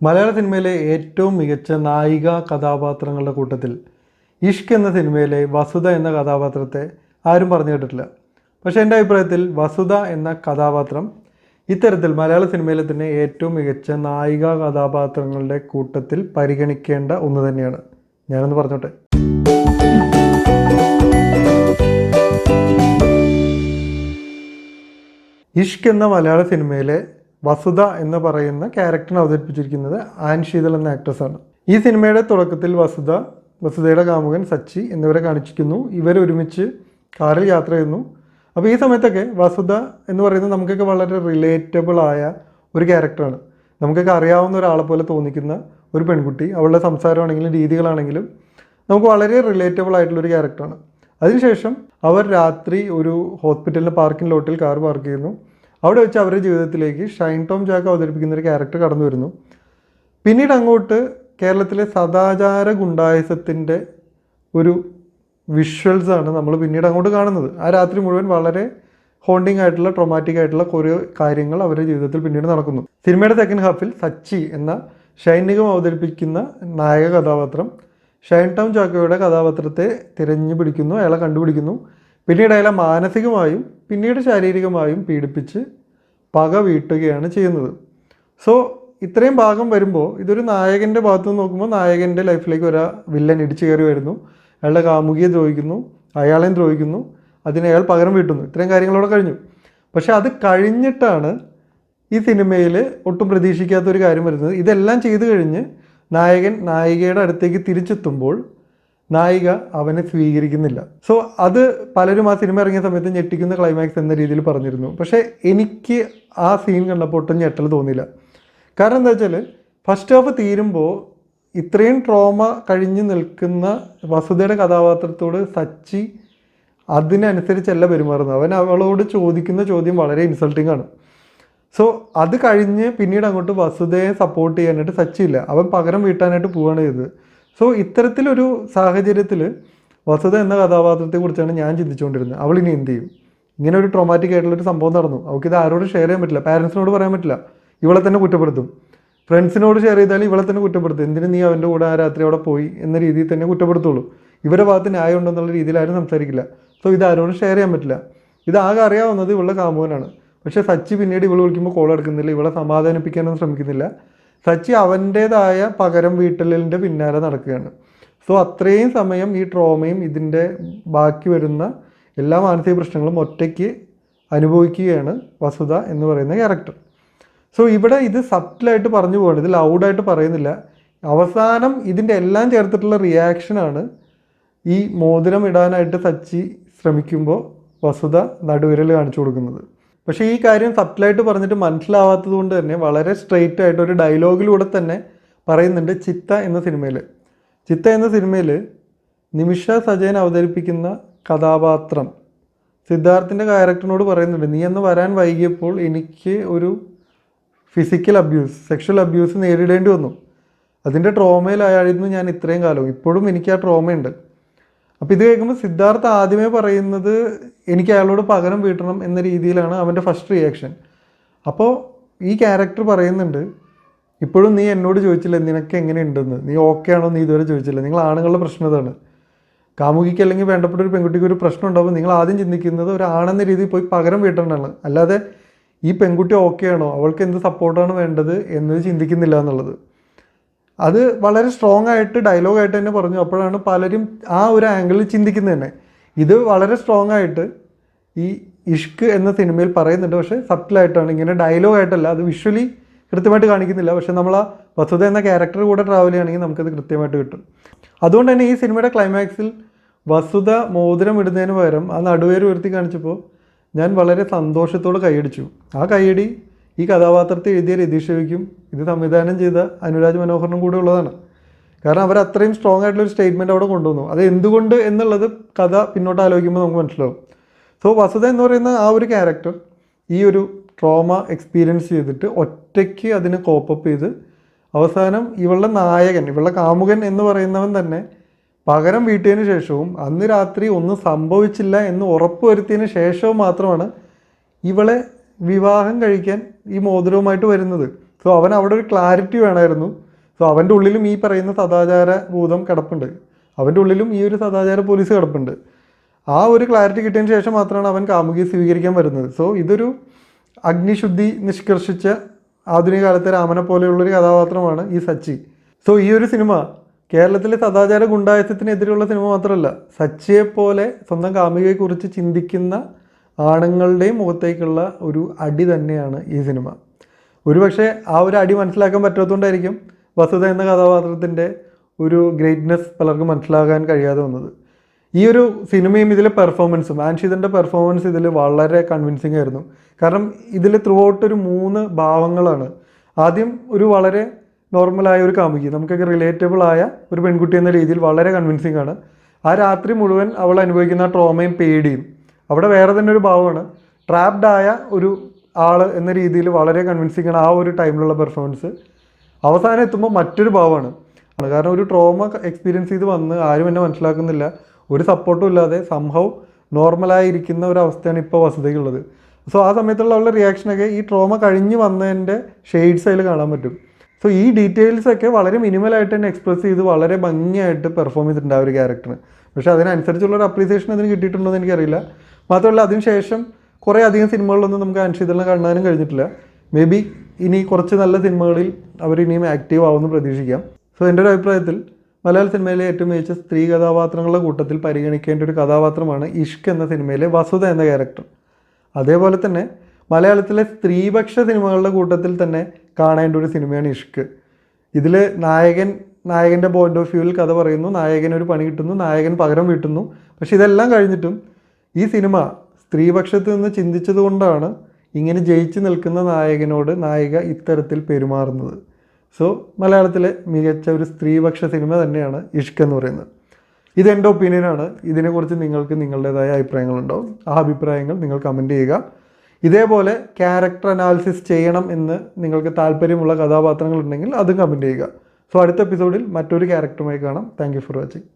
മലയാള സിനിമയിലെ ഏറ്റവും മികച്ച നായിക കഥാപാത്രങ്ങളുടെ കൂട്ടത്തിൽ ഇഷ്ക് എന്ന സിനിമയിലെ വസുധ എന്ന കഥാപാത്രത്തെ ആരും പറഞ്ഞു കേട്ടിട്ടില്ല. പക്ഷേ എൻ്റെ അഭിപ്രായത്തിൽ വസുധ എന്ന കഥാപാത്രം ഇത്തരത്തിൽ മലയാള സിനിമയിലെ തന്നെ ഏറ്റവും മികച്ച നായിക കഥാപാത്രങ്ങളുടെ കൂട്ടത്തിൽ പരിഗണിക്കേണ്ട ഒന്ന് തന്നെയാണ്. ഞാനൊന്ന് പറഞ്ഞോട്ടെ. ഇഷ്ക് എന്ന മലയാള സിനിമയിലെ വസുധ എന്ന് പറയുന്ന ക്യാരക്ടറിനെ അവതരിപ്പിച്ചിരിക്കുന്നത് ആൻ ശീതൾ എന്ന ആക്ട്രസ്സാണ്. ഈ സിനിമയുടെ തുടക്കത്തിൽ വസുധയുടെ കാമുകൻ സച്ചി എന്നിവരെ കാണിച്ചിരിക്കുന്നു. ഇവരൊരുമിച്ച് കാറിൽ യാത്ര ചെയ്യുന്നു. അപ്പോൾ ഈ സമയത്തൊക്കെ വസുധ എന്ന് പറയുന്നത് നമുക്കൊക്കെ വളരെ റിലേറ്റബിൾ ആയ ഒരു ക്യാരക്ടറാണ്. നമുക്കൊക്കെ അറിയാവുന്ന ഒരാളെ പോലെ തോന്നിക്കുന്ന ഒരു പെൺകുട്ടി. അവളുടെ സംസാരമാണെങ്കിലും രീതികളാണെങ്കിലും നമുക്ക് വളരെ റിലേറ്റബിൾ ആയിട്ടുള്ളൊരു ക്യാരക്ടറാണ്. അതിനുശേഷം അവർ രാത്രി ഒരു ഹോസ്പിറ്റലിൻ്റെ പാർക്കിംഗ് ലോട്ടിൽ കാർ പാർക്ക് ചെയ്യുന്നു. അവിടെ വെച്ച് അവരുടെ ജീവിതത്തിലേക്ക് ഷൈൻ ടോം ജാക്ക് അവതരിപ്പിക്കുന്ന ഒരു ക്യാരക്ടർ കടന്നു വരുന്നു. പിന്നീട് അങ്ങോട്ട് കേരളത്തിലെ സദാചാര ഗുണ്ടായിസത്തിൻ്റെ ഒരു വിഷ്വൽസാണ് നമ്മൾ പിന്നീട് അങ്ങോട്ട് കാണുന്നത്. ആ രാത്രി മുഴുവൻ വളരെ ഹോണ്ടിങ് ആയിട്ടുള്ള ട്രോമാറ്റിക് ആയിട്ടുള്ള കുറേ കാര്യങ്ങൾ അവരുടെ ജീവിതത്തിൽ പിന്നീട് നടക്കുന്നു. സിനിമയുടെ സെക്കൻഡ് ഹാഫിൽ സച്ചി എന്ന ഷൈൻ നിഗം അവതരിപ്പിക്കുന്ന നായക കഥാപാത്രം ഷൈൻ ടോം ജാക്കോയുടെ കഥാപാത്രത്തെ തിരഞ്ഞു പിടിക്കുന്നു, അയാളെ കണ്ടുപിടിക്കുന്നു. പിന്നീട് അയാളെ മാനസികമായും പിന്നീട് ശാരീരികമായും പീഡിപ്പിച്ച് പക വീട്ടുകയാണ് ചെയ്യുന്നത്. സോ ഇത്രയും ഭാഗം വരുമ്പോൾ ഇതൊരു നായകൻ്റെ ഭാഗത്ത് നിന്ന് നോക്കുമ്പോൾ നായകൻ്റെ ലൈഫിലേക്ക് ഒരു വില്ലൻ ഇടിച്ചു കയറി വരുന്നു. അയാളുടെ കാമുകിയെ ദ്രോഹിക്കുന്നു, അയാളെയും ദ്രോഹിക്കുന്നു, അതിന് അയാൾ പകരം വീട്ടുന്നു. ഇത്രയും കാര്യങ്ങളോടെ കഴിഞ്ഞു. പക്ഷെ അത് കഴിഞ്ഞിട്ടാണ് ഈ സിനിമയിൽ ഒട്ടും പ്രതീക്ഷിക്കാത്തൊരു കാര്യം വരുന്നത്. ഇതെല്ലാം ചെയ്തു കഴിഞ്ഞ് നായകൻ നായികയുടെ അടുത്തേക്ക് തിരിച്ചെത്തുമ്പോൾ നായിക അവനെ സ്വീകരിക്കുന്നില്ല. സോ അത് പലരും ആ സിനിമ ഇറങ്ങിയ സമയത്ത് ഞെട്ടിക്കുന്ന ക്ലൈമാക്സ് എന്ന രീതിയിൽ പറഞ്ഞിരുന്നു. പക്ഷേ എനിക്ക് ആ സീൻ കണ്ടപ്പോൾ ഒട്ടും ഞെട്ടൽ തോന്നിയില്ല. കാരണം എന്താ വെച്ചാൽ ഫസ്റ്റ് ഹാഫ് തീരുമ്പോൾ ഇത്രയും ട്രോമ കഴിഞ്ഞ് നിൽക്കുന്ന വസുധയുടെ കഥാപാത്രത്തോട് സച്ചി അതിനനുസരിച്ചല്ല പെരുമാറുന്നത്. അവൻ അവളോട് ചോദിക്കുന്ന ചോദ്യം വളരെ ഇൻസൾട്ടിങ് ആണ്. സോ അത് കഴിഞ്ഞ് പിന്നീട് അങ്ങോട്ട് വസുധയെ സപ്പോർട്ട് ചെയ്യാനായിട്ട് സച്ചി ഇല്ല, അവൻ പകരം വീട്ടാനായിട്ട് പോവുകയാണ് ചെയ്തത്. സോ ഇത്തരത്തിലൊരു സാഹചര്യത്തിൽ വസുധ എന്ന കഥാപാത്രത്തെക്കുറിച്ചാണ് ഞാൻ ചിന്തിച്ചുകൊണ്ടിരുന്നത്. അവൾ ഇനി എന്ത് ചെയ്യും? ഇങ്ങനെ ഒരു ട്രോമാറ്റിക് ആയിട്ടുള്ളൊരു സംഭവം നടന്നു. അവൾക്കിത് ആരോടും ഷെയർ ചെയ്യാൻ പറ്റില്ല, പാരൻസിനോട് പറയാൻ പറ്റില്ല, ഇവളെ തന്നെ കുറ്റപ്പെടുത്തും. ഫ്രണ്ട്സിനോട് ഷെയർ ചെയ്താലും ഇവളെ തന്നെ കുറ്റപ്പെടുത്തും. എന്തിനും നീ അവൻ്റെ കൂടെ ആ രാത്രി അവിടെ പോയി എന്ന രീതിയിൽ തന്നെ കുറ്റപ്പെടുത്തുള്ളൂ. ഇവരുടെ ഭാഗത്ത് ന്യായം ഉണ്ടെന്നുള്ള രീതിയിൽ ആരും സംസാരിക്കില്ല. സോ ഇത് ആരോടും ഷെയർ ചെയ്യാൻ പറ്റില്ല. ഇതാകെ അറിയാവുന്നത് ഇവളുടെ കാമുകനാണ്. പക്ഷേ സച്ചി പിന്നീട് ഇവൾ വിളിക്കുമ്പോൾ കോൾ എടുക്കുന്നില്ല, ഇവളെ സമാധാനിപ്പിക്കാനൊന്നും ശ്രമിക്കുന്നില്ല. സച്ചി അവൻ്റേതായ പകരം വീട്ടലിൻ്റെ പിന്നാലെ നടക്കുകയാണ്. സോ അത്രയും സമയം ഈ ട്രോമയും ഇതിൻ്റെ ബാക്കി വരുന്ന എല്ലാ മാനസിക പ്രശ്നങ്ങളും ഒറ്റയ്ക്ക് അനുഭവിക്കുകയാണ് വസുധ എന്ന് പറയുന്ന ക്യാരക്ടർ. സോ ഇവിടെ ഇത് സബ്റ്റിലായിട്ട് പറഞ്ഞു പോകണം, ഇത് ലൗഡായിട്ട് പറയുന്നില്ല. അവസാനം ഇതിൻ്റെ എല്ലാം ചേർത്തിട്ടുള്ള റിയാക്ഷനാണ് ഈ മോതിരം ഇടാനായിട്ട് സച്ചി ശ്രമിക്കുമ്പോൾ വസുധ നടുവിരൽ കാണിച്ചു കൊടുക്കുന്നത്. പക്ഷേ ഈ കാര്യം സബ്റ്റിലായിട്ട് പറഞ്ഞിട്ട് മനസ്സിലാവാത്തത് കൊണ്ട് തന്നെ വളരെ സ്ട്രെയിറ്റ് ആയിട്ട് ഒരു ഡയലോഗിലൂടെ തന്നെ പറയുന്നുണ്ട്. ചിത്ത എന്ന സിനിമയിൽ നിമിഷ സജയൻ അവതരിപ്പിക്കുന്ന കഥാപാത്രം സിദ്ധാർത്ഥിൻ്റെ ക്യാരക്ടറിനോട് പറയുന്നുണ്ട്, നീ അന്ന് വരാൻ വൈകിയപ്പോൾ എനിക്ക് ഒരു ഫിസിക്കൽ അബ്യൂസ്, സെക്ഷൽ അബ്യൂസ് നേരിടേണ്ടി വന്നു. അതിൻ്റെ ട്രോമയിലായിരുന്നു ഞാൻ ഇത്രയും കാലം, ഇപ്പോഴും എനിക്ക് ആ ട്രോമയുണ്ട്. അപ്പോൾ ഇത് കേൾക്കുമ്പോൾ സിദ്ധാർത്ഥ് ആദ്യമേ പറയുന്നത് എനിക്ക് അയാളോട് പകരം വീട്ടണം എന്ന രീതിയിലാണ് അവൻ്റെ ഫസ്റ്റ് റിയാക്ഷൻ. അപ്പോൾ ഈ ക്യാരക്ടർ പറയുന്നുണ്ട്, ഇപ്പോഴും നീ എന്നോട് ചോദിച്ചില്ല നിനക്ക് എങ്ങനെയുണ്ടെന്ന്, നീ ഓക്കെ ആണോ നീ ഇതുവരെ ചോദിച്ചില്ല. നിങ്ങൾ ആണുങ്ങളുടെ പ്രശ്നം ഇതാണ്. കാമുകിക്ക് അല്ലെങ്കിൽ വേണ്ടപ്പെട്ട ഒരു പെൺകുട്ടിക്ക് ഒരു പ്രശ്നം ഉണ്ടാകുമ്പോൾ നിങ്ങൾ ആദ്യം ചിന്തിക്കുന്നത് ഒരു ആണെന്ന രീതിയിൽ പോയി പകരം വീട്ടേണ്ടതാണ്, അല്ലാതെ ഈ പെൺകുട്ടി ഓക്കെ ആണോ, അവൾക്ക് എന്ത് സപ്പോർട്ടാണ് വേണ്ടത് എന്നത് ചിന്തിക്കുന്നില്ല എന്നുള്ളത്. അത് വളരെ സ്ട്രോങ് ആയിട്ട് ഡയലോഗായിട്ട് തന്നെ പറഞ്ഞു. അപ്പോഴാണ് പലരും ആ ഒരു ആംഗിളിൽ ചിന്തിക്കുന്നത് തന്നെ. ഇത് വളരെ സ്ട്രോങ് ആയിട്ട് ഈ ഇഷ്ക് എന്ന സിനിമയിൽ പറയുന്നുണ്ട്. പക്ഷേ സബ്റ്റിലായിട്ടാണ്, ഇങ്ങനെ ഡയലോഗായിട്ടല്ല, അത് വിഷ്വലി കൃത്യമായിട്ട് കാണിക്കുന്നില്ല. പക്ഷേ നമ്മൾ ആ വസുധ എന്ന ക്യാരക്ടർ കൂടെ ട്രാവൽ ചെയ്യുകയാണെങ്കിൽ നമുക്കത് കൃത്യമായിട്ട് കിട്ടും. അതുകൊണ്ട് തന്നെ ഈ സിനിമയുടെ ക്ലൈമാക്സിൽ വസുധ മോതിരം ഇടുന്നതിന് പകരം ആ നടുവേര് ഉയർത്തി കാണിച്ചപ്പോൾ ഞാൻ വളരെ സന്തോഷത്തോടെ കൈയടിച്ചു. ആ കൈയടി ഈ കഥാപാത്രത്തെ എഴുതിയ രതീഷ് രവിക്കും ഇത് സംവിധാനം ചെയ്ത അനുരാജ് മനോഹറിനും കൂടെ ഉള്ളതാണ്. കാരണം അവർ അത്രയും സ്ട്രോങ് ആയിട്ടുള്ളൊരു സ്റ്റേറ്റ്മെൻറ്റ് അവിടെ കൊണ്ടുവന്നു. അത് എന്തുകൊണ്ട് എന്നുള്ളത് കഥ പിന്നോട്ട് ആലോചിക്കുമ്പോൾ നമുക്ക് മനസ്സിലാവും. സോ വസുധ എന്ന് പറയുന്ന ആ ഒരു ക്യാരക്ടർ ഈ ഒരു ട്രോമ എക്സ്പീരിയൻസ് ചെയ്തിട്ട് ഒറ്റയ്ക്ക് അതിനെ കോപ്പപ്പ് ചെയ്ത് അവസാനം ഇവളുടെ നായകൻ, ഇവളുടെ കാമുകൻ എന്ന് പറയുന്നവൻ തന്നെ പകരം വീട്ടിയതിന് ശേഷവും അന്ന് രാത്രി ഒന്നും സംഭവിച്ചില്ല എന്ന് ഉറപ്പ് വരുത്തിയതിന് ശേഷവും മാത്രമാണ് ഇവളെ വിവാഹം കഴിക്കാൻ ഈ മോതിരവുമായിട്ട് വരുന്നത്. സോ അവൻ അവിടെ ഒരു ക്ലാരിറ്റി വേണമായിരുന്നു. സോ അവൻ്റെ ഉള്ളിലും ഈ പറയുന്ന സദാചാര ഭൂതം കിടപ്പുണ്ട്, അവൻ്റെ ഉള്ളിലും ഈ ഒരു സദാചാര പോലീസ് കിടപ്പുണ്ട്. ആ ഒരു ക്ലാരിറ്റി കിട്ടിയതിന് ശേഷം മാത്രമാണ് അവൻ കാമുകിയെ സ്വീകരിക്കാൻ വരുന്നത്. സോ ഇതൊരു അഗ്നിശുദ്ധി നിഷ്കർഷിച്ച ആധുനിക കാലത്തെ രാമനെ പോലെയുള്ളൊരു കഥാപാത്രമാണ് ഈ സച്ചി. സോ ഈ ഒരു സിനിമ കേരളത്തിലെ സദാചാര ഗുണ്ടായസത്തിനെതിരെയുള്ള സിനിമ മാത്രമല്ല, സച്ചിയെപ്പോലെ സ്വന്തം കാമുകിയെക്കുറിച്ച് ചിന്തിക്കുന്ന ആണുങ്ങളുടെയും മുഖത്തേക്കുള്ള ഒരു അടി തന്നെയാണ് ഈ സിനിമ. ഒരുപക്ഷെ ആ ഒരു അടി മനസ്സിലാക്കാൻ പറ്റാത്തതുകൊണ്ടായിരിക്കും വസുധ എന്ന കഥാപാത്രത്തിൻ്റെ ഒരു ഗ്രേറ്റ്നെസ് പലർക്കും മനസ്സിലാകാൻ കഴിയാതെ വന്നത്. ഈ ഒരു സിനിമയും ഇതിലെ പെർഫോമൻസും, ആൻഷീദൻ്റെ പെർഫോമൻസ് ഇതിൽ വളരെ കൺവിൻസിങ് ആയിരുന്നു. കാരണം ഇതിൽ ത്രൂ ഔട്ട് ഒരു 3 ഭാവങ്ങളാണ്. ആദ്യം ഒരു വളരെ നോർമലായ ഒരു കാമുകി, നമുക്കൊക്കെ റിലേറ്റബിൾ ആയ ഒരു പെൺകുട്ടി എന്ന രീതിയിൽ വളരെ കൺവിൻസിങ് ആണ്. ആ രാത്രി മുഴുവൻ അവൾ അനുഭവിക്കുന്ന ട്രോമയും പേടിയും. അവിടെ വേറെ തന്നെ ഒരു ഭാവമാണ്, ട്രാപ്ഡ് ആയ ഒരു ആൾ എന്ന രീതിയിൽ വളരെ കൺവിൻസിങ് ആണ് ആ ഒരു ടൈമിലുള്ള പെർഫോമൻസ്. അവസാനം എത്തുമ്പോൾ മറ്റൊരു ഭാവമാണ്. കാരണം ഒരു ട്രോമ എക്സ്പീരിയൻസ് ചെയ്ത് വന്ന് ആരും എന്നെ മനസ്സിലാക്കുന്നില്ല, ഒരു സപ്പോർട്ടും ഇല്ലാതെ സംഭവം നോർമലായിരിക്കുന്ന ഒരു അവസ്ഥയാണ് ഇപ്പോൾ വസുധയ്ക്കുള്ളത്. സോ ആ സമയത്തുള്ള അവളുടെ റിയാക്ഷനൊക്കെ ഈ ട്രോമ കഴിഞ്ഞ് വന്നതിൻ്റെ ഷെയ്ഡ്സ് അതിൽ കാണാൻ പറ്റും. സോ ഈ ഡീറ്റെയിൽസൊക്കെ വളരെ മിനിമലായിട്ട് തന്നെ എക്സ്പ്രസ് ചെയ്ത് വളരെ ഭംഗിയായിട്ട് പെർഫോം ചെയ്തിട്ടുണ്ട് ആ ഒരു ക്യാരക്ടറിന്. പക്ഷേ അതിനനുസരിച്ചുള്ളൊരു അപ്രീസിയേഷൻ അതിന് കിട്ടിയിട്ടുണ്ടോ എന്ന് എനിക്കറിയില്ല. മാത്രമല്ല അതിനുശേഷം കുറേ അധികം സിനിമകളിലൊന്നും നമുക്ക് ആൻഷീദലിനെ കാണാനും കഴിഞ്ഞിട്ടില്ല. മേ ബി ഇനി കുറച്ച് നല്ല സിനിമകളിൽ അവർ ഇനിയും ആക്റ്റീവ് ആവുമെന്ന് പ്രതീക്ഷിക്കാം. സോ എൻ്റെ ഒരു അഭിപ്രായത്തിൽ മലയാള സിനിമയിലെ ഏറ്റവും മികച്ച സ്ത്രീ കഥാപാത്രങ്ങളുടെ കൂട്ടത്തിൽ പരിഗണിക്കേണ്ട ഒരു കഥാപാത്രമാണ് ഇഷ്ക് എന്ന സിനിമയിലെ വസുധ എന്ന ക്യാരക്ടർ. അതേപോലെ തന്നെ മലയാളത്തിലെ സ്ത്രീപക്ഷ സിനിമകളുടെ കൂട്ടത്തിൽ തന്നെ കാണേണ്ട ഒരു സിനിമയാണ് ഇഷ്ക്. ഇതിൽ നായകൻ്റെ പോയിന്റ് ഓഫ് വ്യൂവിൽ കഥ പറയുന്നു, നായകന് ഒരു പണി കിട്ടുന്നു, നായകൻ പകരം വീട്ടുന്നു. പക്ഷെ ഇതെല്ലാം കഴിഞ്ഞിട്ടും ഈ സിനിമ സ്ത്രീപക്ഷത്ത് നിന്ന് ചിന്തിച്ചത് കൊണ്ടാണ് ഇങ്ങനെ ജയിച്ചു നിൽക്കുന്ന നായകനോട് നായിക ഇത്തരത്തിൽ പെരുമാറുന്നത്. സോ മലയാളത്തിലെ മികച്ച ഒരു സ്ത്രീപക്ഷ സിനിമ തന്നെയാണ് ഇഷ്ക് എന്ന് പറയുന്നത്. ഇതെൻ്റെ ഒപ്പീനിയനാണ്. ഇതിനെക്കുറിച്ച് നിങ്ങൾക്ക് നിങ്ങളുടേതായ അഭിപ്രായങ്ങളുണ്ടാവും. ആ അഭിപ്രായങ്ങൾ നിങ്ങൾ കമൻറ്റ് ചെയ്യുക. ഇതേപോലെ ക്യാരക്ടർ അനാലിസിസ് ചെയ്യണം എന്ന് നിങ്ങൾക്ക് താല്പര്യമുള്ള കഥാപാത്രങ്ങളുണ്ടെങ്കിൽ അതും കമൻറ്റ് ചെയ്യുക. സോ അടുത്ത എപ്പിസോഡിൽ മറ്റൊരു ക്യാരക്ടറുമായി കാണാം. Thank you for watching.